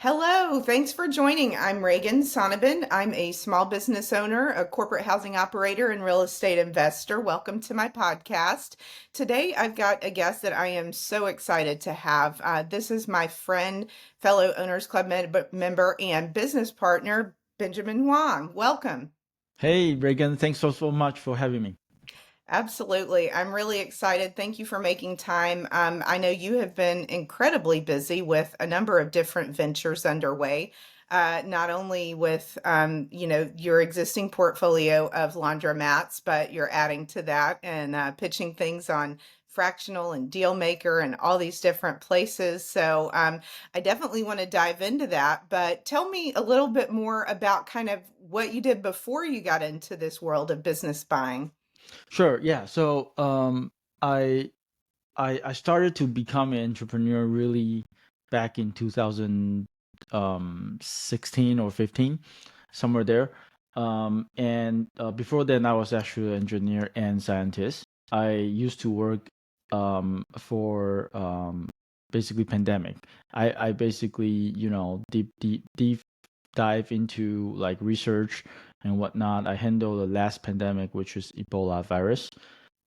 Hello, thanks for joining. I'm Reagan Sonnabend. I'm a small business owner, a corporate housing operator, and real estate investor. Welcome to my podcast. Today, I've got a guest that I am so excited to have. This is my friend, fellow Owners Club member, and business partner, Benjamin Huang. Welcome. Hey, Reagan, thanks so much for having me. Absolutely. I'm really excited. Thank you for making time. I know you have been incredibly busy with a number of different ventures underway, not only with, your existing portfolio of laundromats, but you're adding to that and pitching things on Fractional and Dealmaker and all these different places. So I definitely want to dive into that. But tell me a little bit more about kind of what you did before you got into this world of business buying. Sure, yeah. I I started to become an entrepreneur really back in 2016 or 15, somewhere there. And Before then, I was actually an engineer and scientist. I used to work for basically pandemic. I basically deep dive into like research and whatnot. I handled the last pandemic, which is Ebola virus,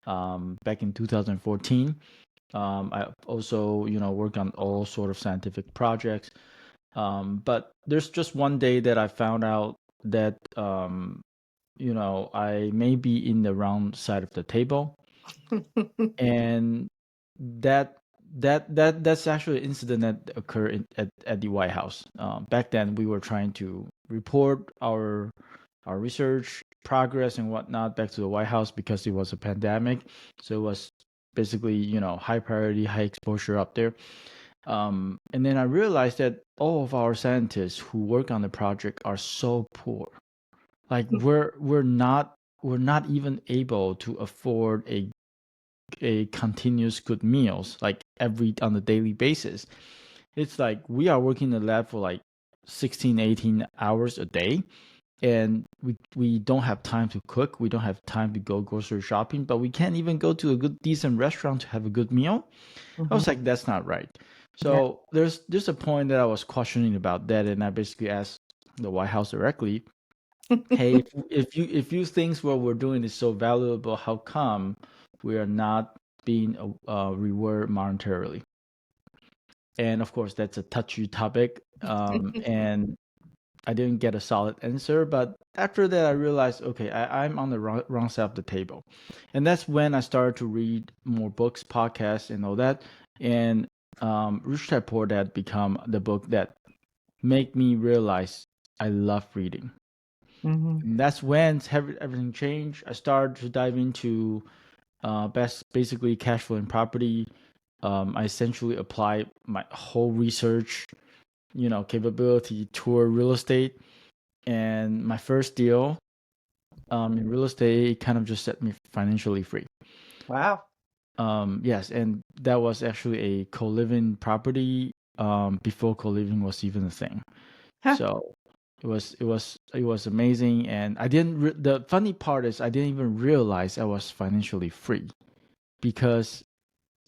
back in 2014. I also, work on all sort of scientific projects. But there's just one day that I found out that, I may be in the wrong side of the table, and that that's actually an incident that occurred at the White House. Back then, we were trying to report our research progress and whatnot back to the White House because it was a pandemic. So it was basically, high priority, high exposure up there. And then I realized that all of our scientists who work on the project are so poor. Like we're not even able to afford a continuous good meals like every on a daily basis. It's like we are working in the lab for like 16, 18 hours a day, and we don't have time to cook, we don't have time to go grocery shopping, but we can't even go to a good decent restaurant to have a good meal. I was Mhm. like, that's not right. Yeah. So there's a point that I was questioning about that, and I basically asked the White House directly, hey, if you think what we're doing is so valuable, how come we are not being rewarded monetarily? And of course, that's a touchy topic, and I didn't get a solid answer. But after that, I realized, okay, I'm on the wrong side of the table, and that's when I started to read more books, podcasts, and all that. And Rich Dad Poor Dad become the book that make me realize I love reading. Mhm. And that's when everything changed. I started to dive into basically cash flow and property. I essentially applied my whole research, capability toward real estate. And my first deal in real estate kind of just set me financially free. Wow. Yes, and that was actually a co-living property before co-living was even a thing. Huh. So it was amazing, and the funny part is I didn't even realize I was financially free because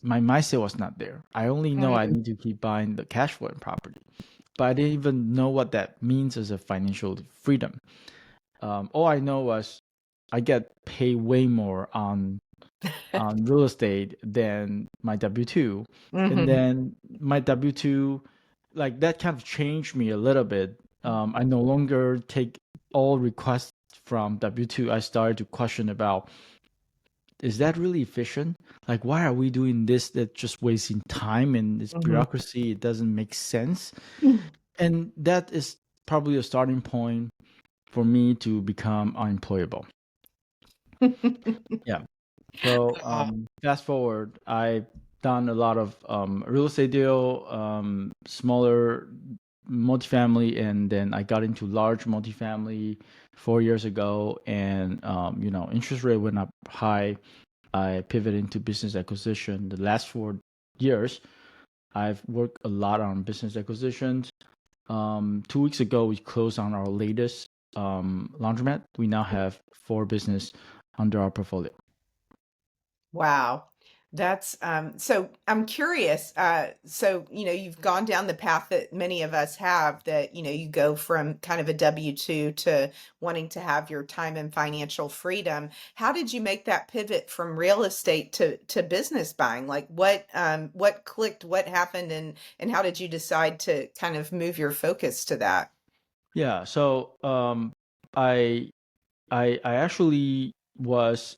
my mindset was not there. I only know I Mm. need to keep buying the cash flow and property, but I didn't even know what that means as a financial freedom. All I know was I get paid way more on real estate than my W-2. And Mhm. then my W-2, like that kind of changed me a little bit. I no longer take all requests from W-2. I started to question about, is that really efficient? Like, why are we doing this? That's just wasting time and it's Mhm. bureaucracy. It doesn't make sense. And that is probably a starting point for me to become unemployable. Yeah. So Wow. fast forward, I've done a lot of real estate deal, smaller multifamily, and then I got into large multifamily 4 years ago. And interest rate went up high. I pivoted into business acquisition. The last 4 years, I've worked a lot on business acquisitions. 2 weeks ago, we closed on our latest laundromat. We now have four business under our portfolio. Wow. That's so I'm curious. So, you've gone down the path that many of us have that, you go from kind of a W-2 to wanting to have your time and financial freedom. How did you make that pivot from real estate to business buying? Like what clicked, what happened, and how did you decide to kind of move your focus to that? Yeah, so I I actually was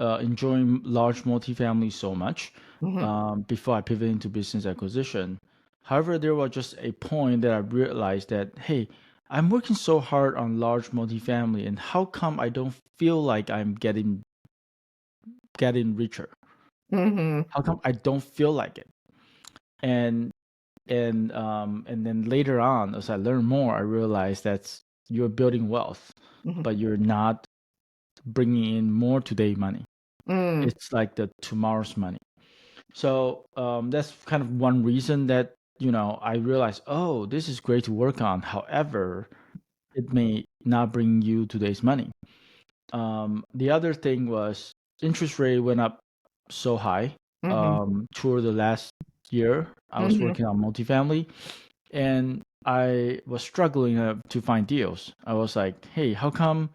enjoying large multifamily so much Hmm. before I pivoted into business acquisition. However, there was just a point that I realized that, hey, I'm working so hard on large multifamily, and how come I don't feel like I'm getting richer? Hmm. How come I don't feel like it? And and then later on, as I learn more, I realized that you're building wealth, Hmm. but you're not bringing in more today money. Mm. It's like the tomorrow's money. So that's kind of one reason that I realized, oh, this is great to work on. However, it may not bring you today's money. The other thing was interest rate went up so high. Hmm. Toward the last year, I was Hmm. working on multifamily, and I was struggling to find deals. I was like, hey, how come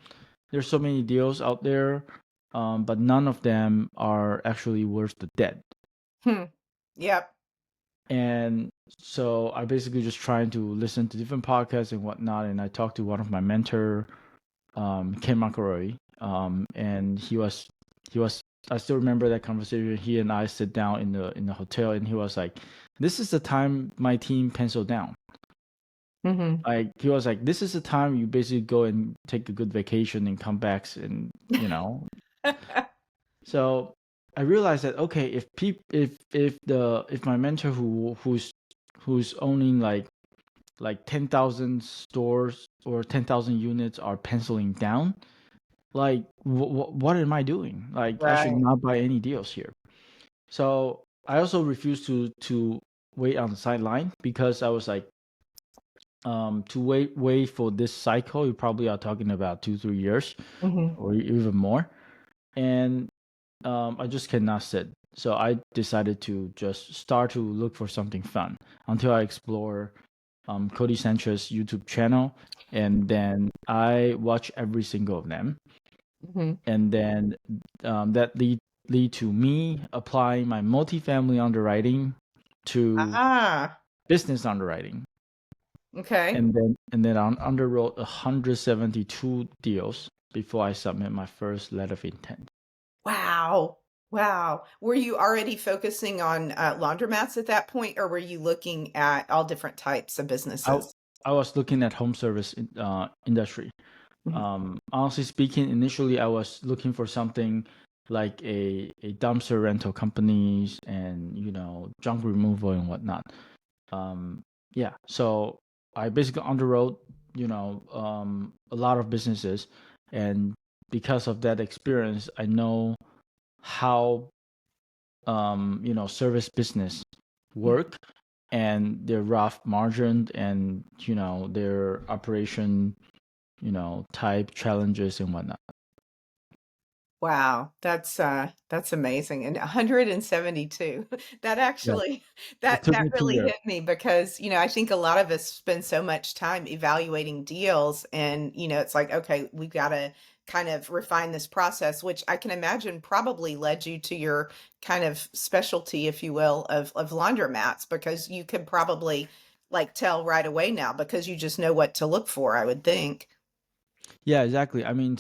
there's so many deals out there, but none of them are actually worth the debt? Hmm. Yep. And so I basically just trying to listen to different podcasts and whatnot. And I talked to one of my mentor, Ken McElroy, and he was. I still remember that conversation. He and I sit down in the hotel, and he was like, "This is the time my team penciled down." Hmm. Like he was like, "This is the time you basically go and take a good vacation and come back and So I realized that okay, if my mentor who's owning like 10,000 stores or 10,000 units are penciling down, like what am I doing? Like I should Right. not buy any deals here. So I also refused to wait on the sideline because I was like to wait for this cycle, you probably are talking about 2 3 years Hmm. or even more. And I just cannot sit. So I decided to just start to look for something fun until I explore Cody Sanchez's YouTube channel, and then I watch every single of them, Hmm. and then that lead to me applying my multifamily underwriting to Ah, business underwriting, okay. and then I underwrote 172 deals before I submit my first letter of intent. Wow. Wow. Were you already focusing on laundromats at that point, or were you looking at all different types of I businesses? I was looking at home service industry. Mhm. Honestly speaking, initially I was looking for something like a dumpster rental companies and junk removal and whatnot. Um, yeah, so I basically underwrote a lot of businesses, and because of that experience, I know how service business work and their rough margin and their operation type challenges and whatnot. Wow, that's amazing. And 172. That Yeah, actually it that took that me two really years. hit me because, I think a lot of us spend so much time evaluating deals and, it's like, okay, we've got to kind of refine this process, which I can imagine probably led you to your kind of specialty, if you will, of laundromats because you could probably like tell right away now because you just know what to look for, I would think. Yeah, exactly. I mean,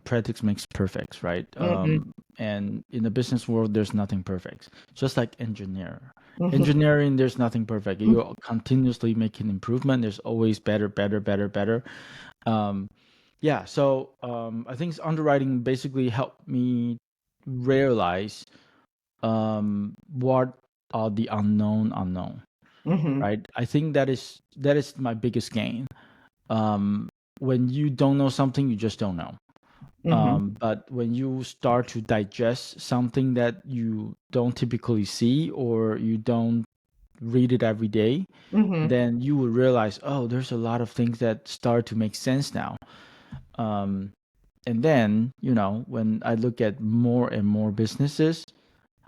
practice makes perfect, right? Hmm. And in the business world, there's nothing perfect. Just like Hmm. engineering, there's nothing perfect. You're continuously making improvement. There's always better, better, better, better. Um, yeah. So I think underwriting basically helped me realize what are the unknown, Hmm. right? I think that is my biggest gain. Um, when you don't know something, you just don't know. Hmm. But when you start to digest something that you don't typically see or you don't read it every day, Hmm. then you will realize, oh, there's a lot of things that start to make sense now. Um, and then, when I look at more and more businesses,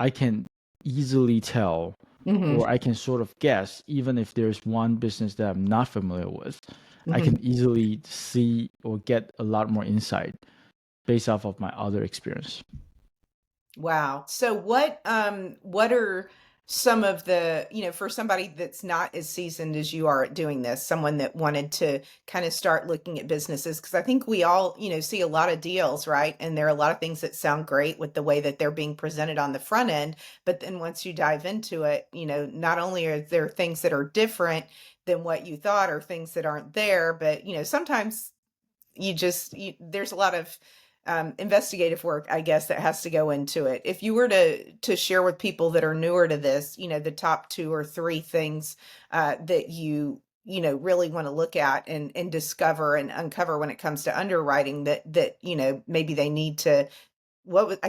I can easily tell, Hmm. or I can sort of guess, even if there's one business that I'm not familiar with, I Hmm. can easily see or get a lot more insight based off of my other experience. Wow. So what are some of the, for somebody that's not as seasoned as you are at doing this, someone that wanted to kind of start looking at businesses, because I think we all, see a lot of deals, right? And there are a lot of things that sound great with the way that they're being presented on the front end, but then once you dive into it, not only are there things that are different than what you thought or things that aren't there, but sometimes there's a lot of investigative work, I guess, that has to go into it. If you were to share with people that are newer to this, the top two or three things that really want to look at and discover and uncover when it comes to underwriting, that maybe they need to, what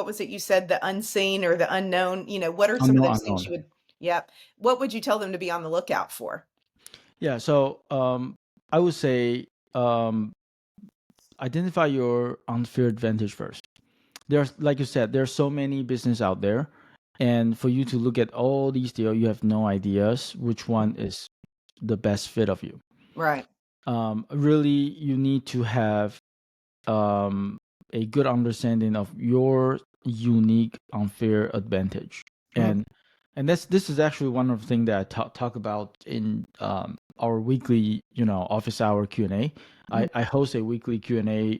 was it you said, the unseen or the unknown, what are some of Unknown, those things unknown. you would, yep, what would you tell them to be on the lookout for? Yeah. So I would say um, identify your unfair advantage first. There's, like you said, there's so many business out there, and for you to look at all these deals, you have no ideas which one is the best fit of you. Right. Really, you need to have um, a good understanding of your unique unfair advantage, Mm-hmm. and this is actually one of the things that I talk about in our weekly, office hour Q&A. I host a weekly Q&A,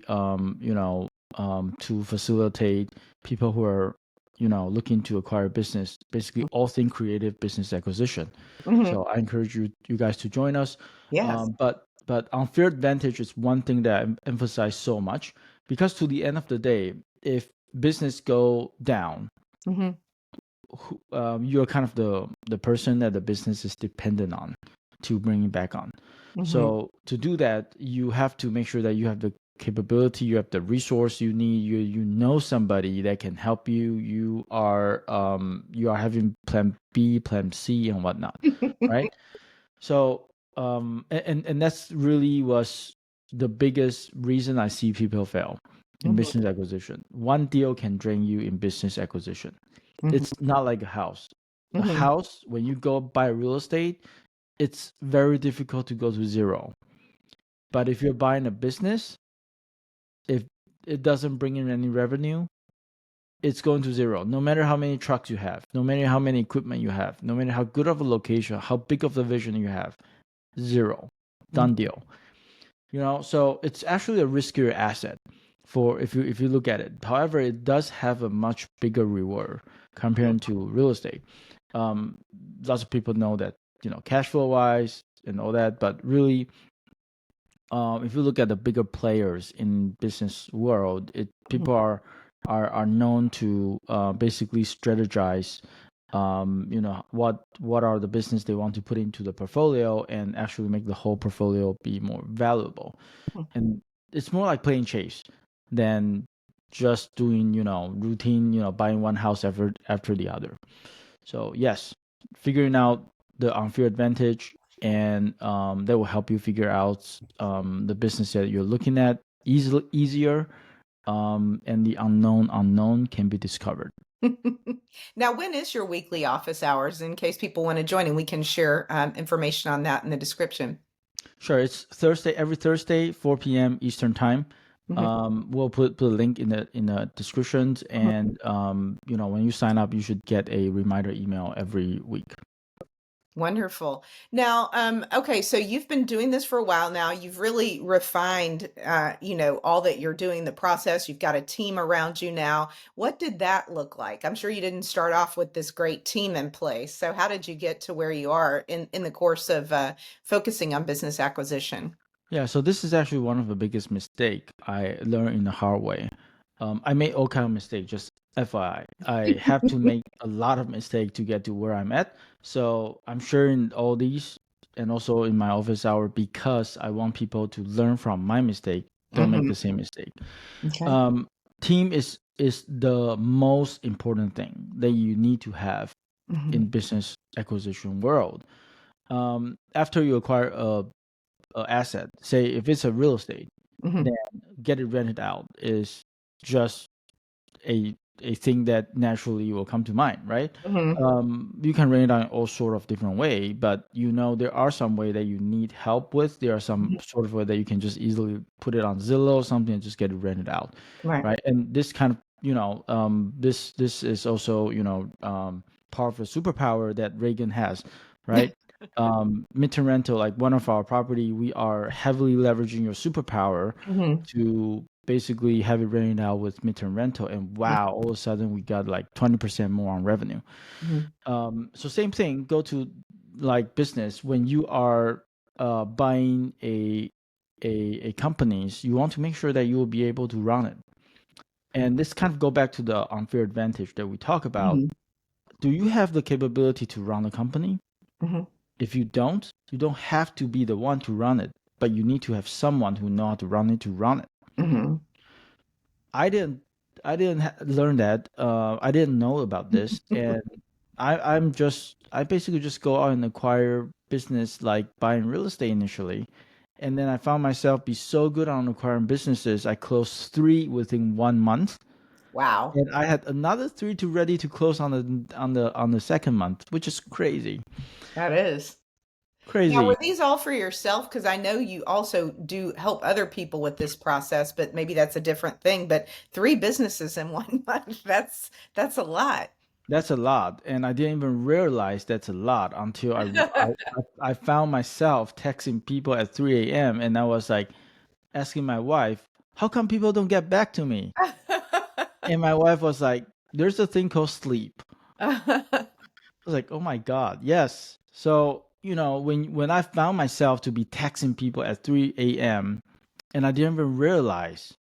to facilitate people who are, looking to acquire business, basically all thing creative business acquisition. Hmm. So I encourage you guys to join us. Yes. But unfair advantage is one thing that I emphasize so much, because to the end of the day, if business go down, Hmm. you're kind of the person that the business is dependent on to bring it back on. Hmm. So to do that, you have to make sure that you have the capability, you have the resource you need, you know somebody that can help you. You are having plan B, plan C, and whatnot, right? So and that's really was the biggest reason I see people fail in Hmm. business acquisition. One deal can drain you in business acquisition. It's Hmm. not like a house. A Hmm. house, when you go buy real estate, it's very difficult to go to zero. But if you're buying a business, if it doesn't bring in any revenue, it's going to zero. No matter how many trucks you have, no matter how many equipment you have, no matter how good of a location, how big of the vision you have, zero. Done Hmm. deal. So it's actually a riskier asset for if you look at it. However, it does have a much bigger reward compared to real estate. um Lots of people know that, cash flow wise and all that, but really, if you look at the bigger players in business world, it people are known to basically strategize, what are the business they want to put into the portfolio and actually make the whole portfolio be more valuable. And it's more like playing chase than just doing, routine, buying one house after the other. So yes, figuring out the unfair advantage, and that will help you figure out the business that you're looking at easier, and the unknown can be discovered. Now, when is your weekly office hours in case people want to join and we can share information on that in the description? Sure, it's every Thursday, 4 p.m. Eastern time. Hmm. We'll put a link in the descriptions, and when you sign up, you should get a reminder email every week. Wonderful. Now, okay, so you've been doing this for a while now. You've really refined, all that you're doing, the process. You've got a team around you now. What did that look like? I'm sure you didn't start off with this great team in place. So how did you get to where you are in the course of focusing on business acquisition? Yeah, so this is actually one of the biggest mistake I learned in the hard way. I made all kind of mistakes. Just FYI, I have to make a lot of mistake to get to where I'm at. So I'm sharing all these, and also in my office hour, because I want people to learn from my mistake. Don't make Hmm. the same mistake. Okay. Um, Team is the most important thing that you need to have Hmm. in business acquisition world. After you acquire a asset, say if it's a real estate, Hmm. then get it rented out is just a a thing that naturally will come to mind, right? Hmm. You can rent it on all sort of different way, but there are some way that you need help with. There are some sort of way that you can just easily put it on Zillow or something and just get it rented out, Right. right? And this kind of this is also part of a superpower that Reagan has, right? Midterm rental, like one of our property, we are heavily leveraging your superpower Hmm. to basically have it rented out with midterm rental, and wow, all of a sudden we got like 20% more on revenue. Hmm. So same thing, go to like business when you are buying a companies, you want to make sure that you will be able to run it. And this kind of go back to the unfair advantage that we talk about. Hmm. Do you have the capability to run a company? Hmm. If you don't have to be the one to run it, but you need to have someone who know how to run it to run it. Hmm. I didn't learn that. I didn't know about this, and I basically just go out and acquire business like buying real estate initially, and then I found myself be so good on acquiring businesses. I closed three within 1 month, Wow. and I had another three to ready to close on the second month, which is crazy, That is. Now, were crazy. these all for yourself? Because I know you also do help other people with this process, but maybe that's a different thing. But three businesses in 1 month, that's a lot. That's a lot, and I didn't even realize that's a lot until I found myself texting people at 3 a.m. and I was like asking my wife, "How come people don't get back to me?" And my wife was like, "There's a thing called sleep." I was like, "Oh my God, yes." So when I found myself to be texting people at 3 a.m. and I didn't even realize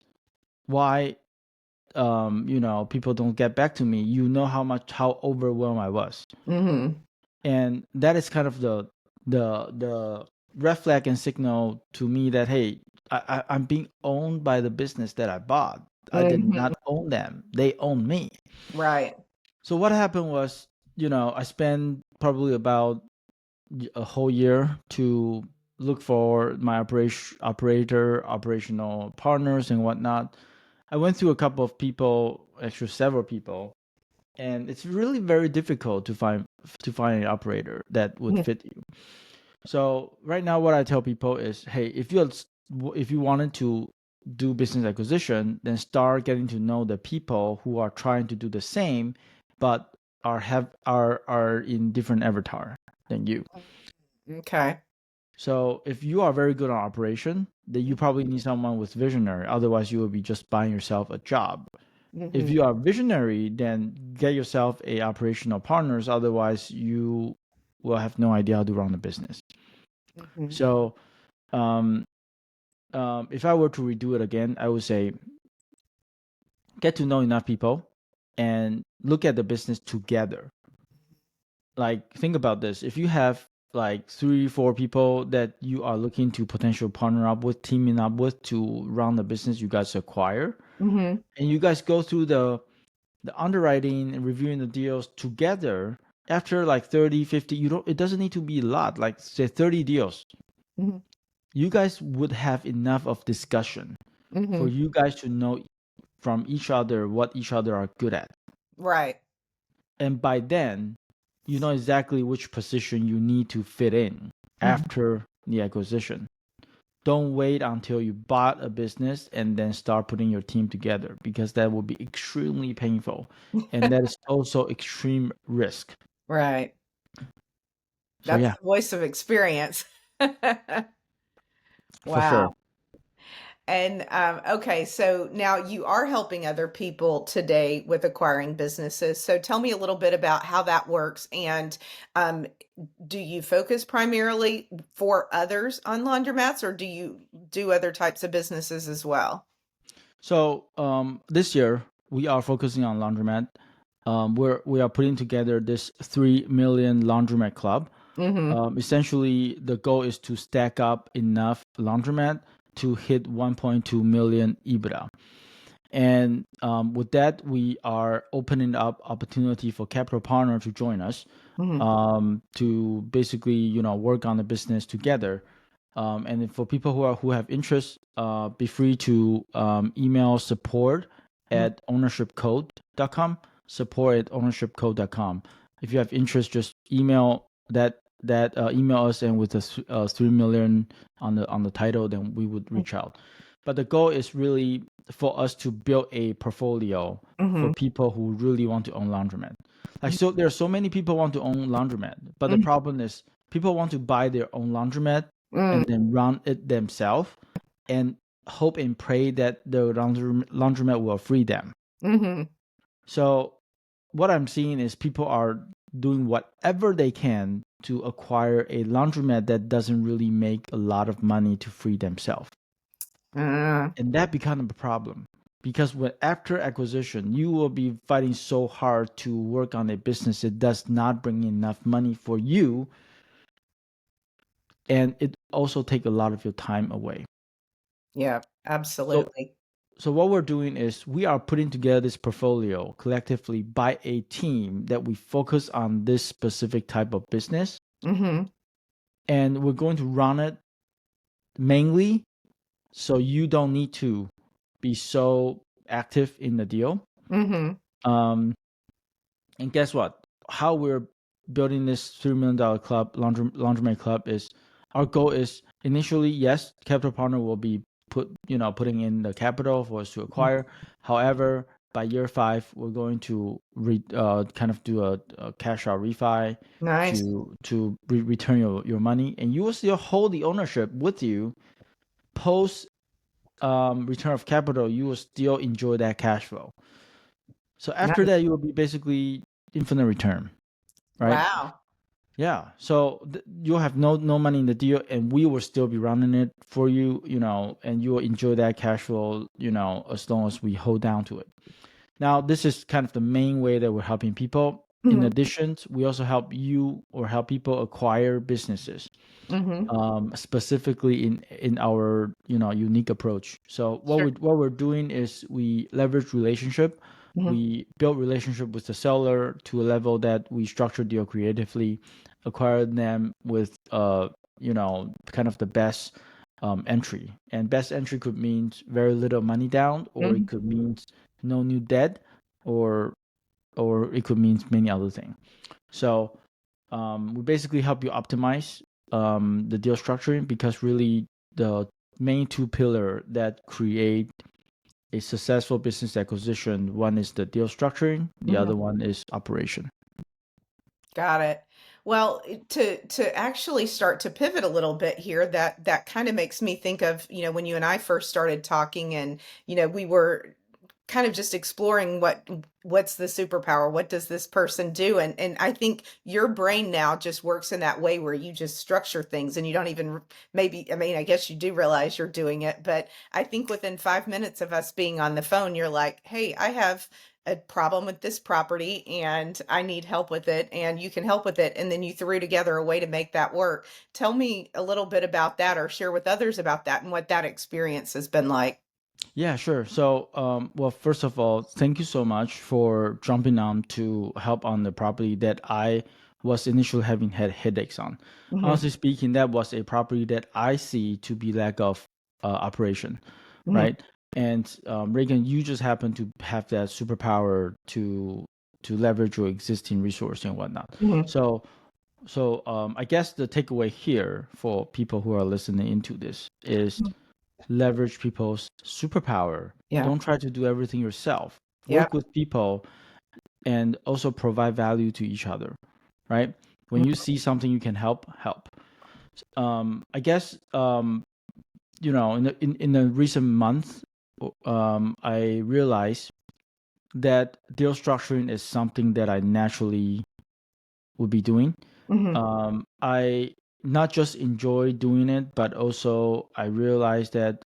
why people don't get back to me, how overwhelmed I was. Hmm. And that is kind of the red flag and signal to me that, hey, I'm being owned by the business that I bought. I did Hmm. not own them, they own me. Right. So what happened was, I spent probably about a whole year to look for my operational partners and whatnot. I went through a couple of people, actually several people, and it's really very difficult to find an operator that would Mhm. fit you. So right now, what I tell people is, hey, if you wanted to do business acquisition, then start getting to know the people who are trying to do the same, but are in different avatar than you. Okay. So if you are very good on operation, then you probably need someone with visionary. Otherwise, you will be just buying yourself a job. If Hmm. you are visionary, then get yourself a operational partners. Otherwise, you will have no idea how to run the business. Hmm. So, um, if I were to redo it again, I would say get to know enough people and look at the business together. Like, think about this: if you have like 3 4 people that you are looking to potential partner up with, teaming up with to run the business you guys acquire, Hmm. and you guys go through the underwriting and reviewing the deals together, after like 30 50, it doesn't need to be a lot, like say 30 deals, Hmm. you guys would have enough of discussion for Hmm. you guys to know from each other what each other are good at. Right. And by then, you know exactly which position you need to fit in Hmm. after the acquisition. Don't wait until you bought a business and then start putting your team together, because that will be extremely painful, and that is also extreme risk. Right. So That's yeah, the voice of experience. for sure. Wow. And okay, so now you are helping other people today with acquiring businesses. So tell me a little bit about how that works. And um, do you focus primarily for others on laundromats, or do you do other types of businesses as well? So this year we are focusing on laundromat. We are putting together this 3 million laundromat club. Mm-hmm. Essentially, the goal is to stack up enough laundromat to hit 1.2 million EBITDA. And with that, we are opening up opportunity for capital partner to join us, Mm-hmm. to basically work on the business together. And for people who have interest, be free to email support Mhm. at ownershipcode.com, support@ownershipcode.com. If you have interest, just email us, and with the 3 million on the title, then we would reach out. But the goal is really for us to build a portfolio for Mhm. people who really want to own laundromat. Like, so there are so many people want to own laundromat, but the Mhm. problem is people want to buy their own laundromat Mhm. and then run it themselves and hope and pray that the laundromat will free them. Mhm. So what I'm seeing is people are doing whatever they can to acquire a laundromat that doesn't really make a lot of money to free themselves. Mhm. And that becomes a problem because when after acquisition, you will be fighting so hard to work on a business that does not bring enough money for you, and it also take a lot of your time away. Yeah, So absolutely. so what we're doing is we are putting together this portfolio collectively by a team that we focus on this specific type of business, Mhm. and we're going to run it mainly so you don't need to be so active in the deal. Mhm. Um, and guess what? How we're building this $3 million club, laundromat club, is our goal is initially, yes, capital partner will be putting in the capital for us to acquire. However, by year 5, we're going to kind of do a cash out refi Nice. to return your money, and you will still hold the ownership with you post return of capital. You will still enjoy that cash flow. So after Nice. that, you will be basically infinite return, right? Wow. Yeah. So you'll have no money in the deal, and we will still be running it for you, and you will enjoy that cash flow, as long as we hold down to it. Now, this is kind of the main way that we're helping people. In Mhm. addition, we also help you or help people acquire businesses, Mhm. specifically in our unique approach. So Sure. what we're doing is we leverage relationship. Mhm. We build relationship with the seller to a level that we structure deal creatively, acquire them with kind of the best entry. And best entry could mean very little money down, or it Mhm. could mean no new debt, or it could mean many other things. So we basically help you optimize the deal structuring, because really the main two pillar that create a successful business acquisition, one is the deal structuring, the Mhm. other one is operation. Got it. Well, to actually start to pivot a little bit here, that kind of makes me think of, when you and I first started talking, and, we were kind of just exploring what's the superpower, what does this person do, and I think your brain now just works in that way where you just structure things and you don't even maybe, I mean, I guess you do realize you're doing it, but I think within 5 minutes of us being on the phone, you're like, hey, I have a problem with this property and I need help with it, and you can help with it, and then you threw together a way to make that work. Tell me a little bit about that, or share with others about that and what that experience has been like. Yeah, sure. So, well, first of all, thank you so much for jumping on to help on the property that I was initially having had headaches on. Mhm. Honestly speaking, that was a property that I see to be lack of operation, Mhm. right? And Reagan, you just happen to have that superpower to leverage your existing resource and whatnot. Mhm. So, I guess the takeaway here for people who are listening into this is leverage people's superpower. Yeah. Don't try to do everything yourself. Yeah. Work with people and also provide value to each other, right? When you Mhm. see something you can help, help. I guess in the recent month, I realized that deal structuring is something that I naturally would be doing. Mhm. I not just enjoy doing it, but also I realized that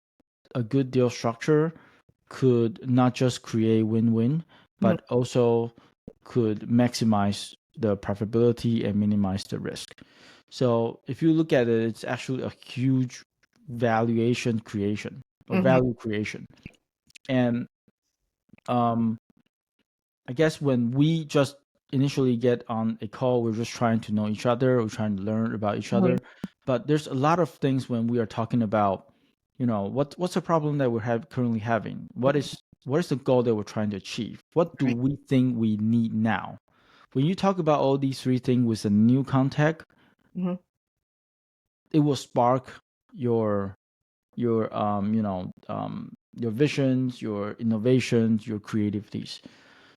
a good deal structure could not just create win-win, Mhm. but also could maximize the profitability and minimize the risk. So if you look at it, it's actually a huge valuation creation or Mhm. value creation. And um, I guess when we just initially get on a call, we're just trying to know each other, we're trying to learn about each Mhm. other. But there's a lot of things when we are talking about, what's the problem that we're currently having? What is what is the goal that we're trying to achieve? What do Right. we think we need now? When you talk about all these three things with a new contact, Mhm. it will spark your your visions, your innovations, your creativities.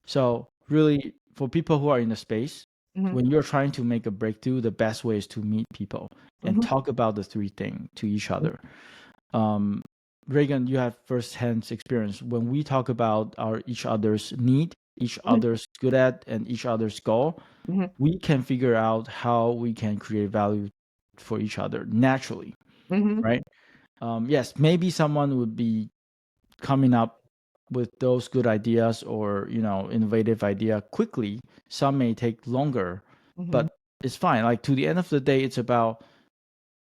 So really, for people who are in the space, Mhm. when you're trying to make a breakthrough, the best way is to meet people and Mhm. talk about the three things to each other. um, Reagan, you have firsthand experience. When we talk about our each other's need, each Mhm. other's good at, and each other's goal, Mhm. we can figure out how we can create value for each other naturally, Mhm. right? Yes, maybe someone would be coming up with those good ideas or innovative idea quickly. Some may take longer, Mhm. but it's fine. Like to the end of the day, it's about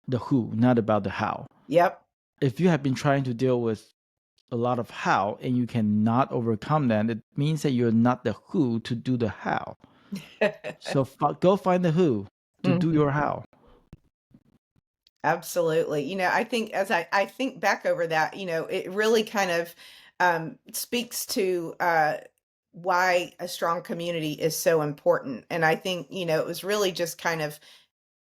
the who, not about the how. Yep. If you have been trying to deal with a lot of how and you cannot overcome that, it means that you're not the who to do the how. So go find the who to do Mhm. your how. Absolutely. I think as I think back over that, it really kind of speaks to why a strong community is so important. And I think, it was really just kind of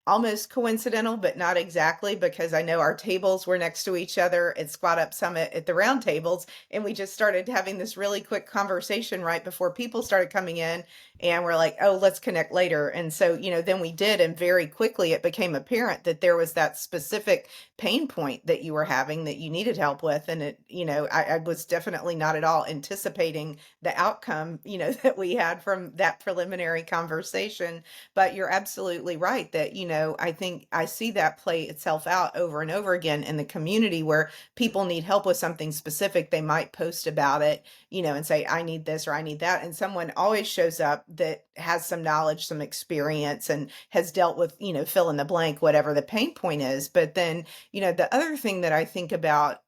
almost coincidental, but not exactly, because I know our tables were next to each other at Squat Up Summit at the round tables, and we just started having this really quick conversation right before people started coming in, and we're like, "Oh, let's connect later." And so, then we did, and very quickly it became apparent that there was that specific pain point that you were having that you needed help with, and I was definitely not at all anticipating the outcome, that we had from that preliminary conversation. But you're absolutely right that, I think I see that play itself out over and over again in the community where people need help with something specific. They might post about it, and say, I need this or I need that. And someone always shows up that has some knowledge, some experience, and has dealt with, fill in the blank, whatever the pain point is. But then, the other thing that I think about,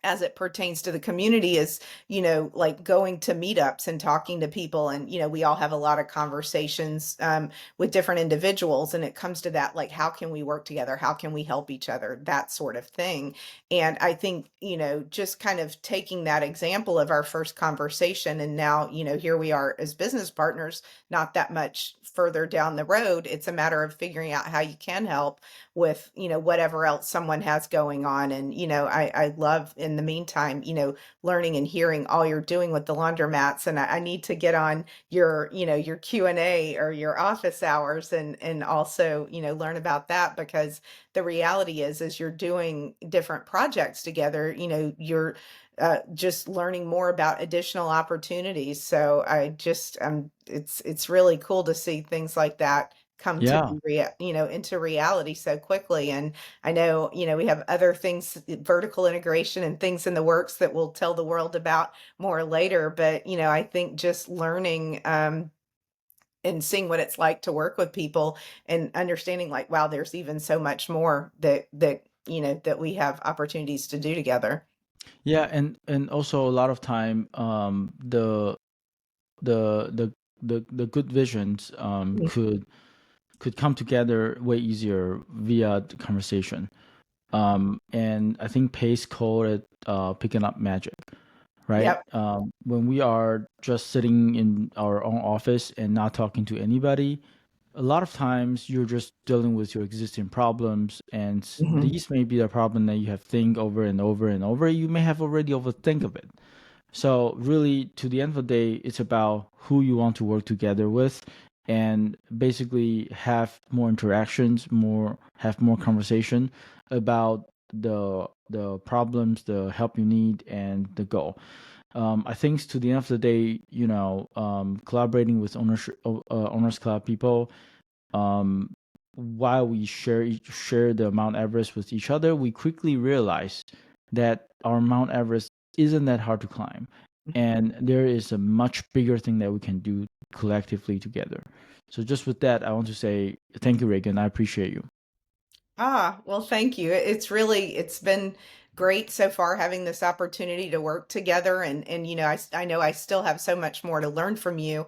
as it pertains to the community is, like going to meetups and talking to people. And, we all have a lot of conversations with different individuals. And it comes to that, like, how can we work together? How can we help each other? That sort of thing. And I think, just kind of taking that example of our first conversation, and now, here we are as business partners, not that much further down the road. It's a matter of figuring out how you can help with whatever else someone has going on. And I love in the meantime learning and hearing all you're doing with the laundromats. And I need to get on your Q&A or your office hours, and also learn about that, because the reality is, as you're doing different projects together, you're just learning more about additional opportunities. So I just it's really cool to see things like that come to Yeah. be into reality so quickly. And I know, we have other things, vertical integration and things in the works that we'll tell the world about more later. But, I think just learning, and seeing what it's like to work with people and understanding, like, wow, there's even so much more that we have opportunities to do together. Yeah, and also a lot of time, the the the good visions Mhm. could come together way easier via the conversation. And I think Pace called it picking up magic, right? Yep. When we are just sitting in our own office and not talking to anybody, a lot of times you're just dealing with your existing problems, and Mhm. these may be the problem that you have think over and over and over. You may have already overthink of it. So really, to the end of the day, it's about who you want to work together with, and basically have more interactions, have more conversation about the problems, the help you need, and the goal. I think to the end of the day, collaborating with owners club people, um, while we share the Mount Everest with each other, we quickly realize that our Mount Everest isn't that hard to climb, and there is a much bigger thing that we can do collectively together. So just with that, I want to say thank you, Reagan. I appreciate you. Well, thank you. It's been great so far having this opportunity to work together. And I know I still have so much more to learn from you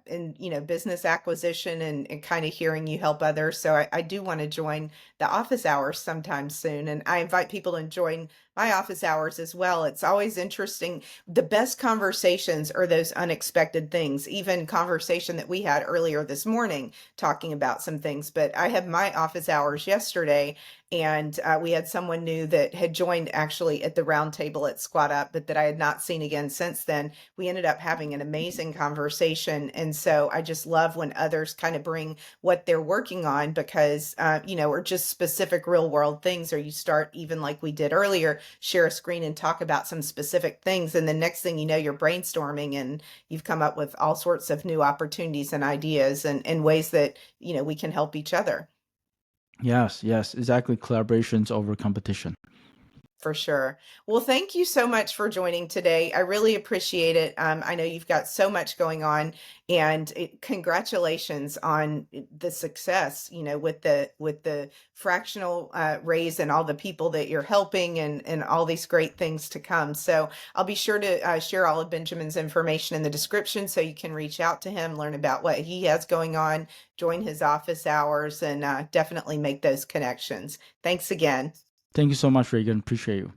in, business acquisition and kind of hearing you help others. So I do want to join the office hours sometime soon. And I invite people to join my office hours as well. It's always interesting. The best conversations are those unexpected things, even conversation that we had earlier this morning talking about some things. But I have my office hours yesterday, and we had someone new that had joined actually at the round table at Squat Up, but that I had not seen again since then. We ended up having an amazing conversation. And so I just love when others kind of bring what they're working on because, or just specific real world things, or you start even like we did earlier, share a screen and talk about some specific things. And the next thing you know, you're brainstorming and you've come up with all sorts of new opportunities and ideas and ways that, we can help each other. Yes, yes, exactly. Collaborations over competition. For sure. Well, thank you so much for joining today. I really appreciate it. I know you've got so much going on, and congratulations on the success. With the fractional raise and all the people that you're helping, and all these great things to come. So I'll be sure to share all of Benjamin's information in the description, so you can reach out to him, learn about what he has going on, join his office hours, and definitely make those connections. Thanks again. Thank you so much, Reagan. Appreciate you.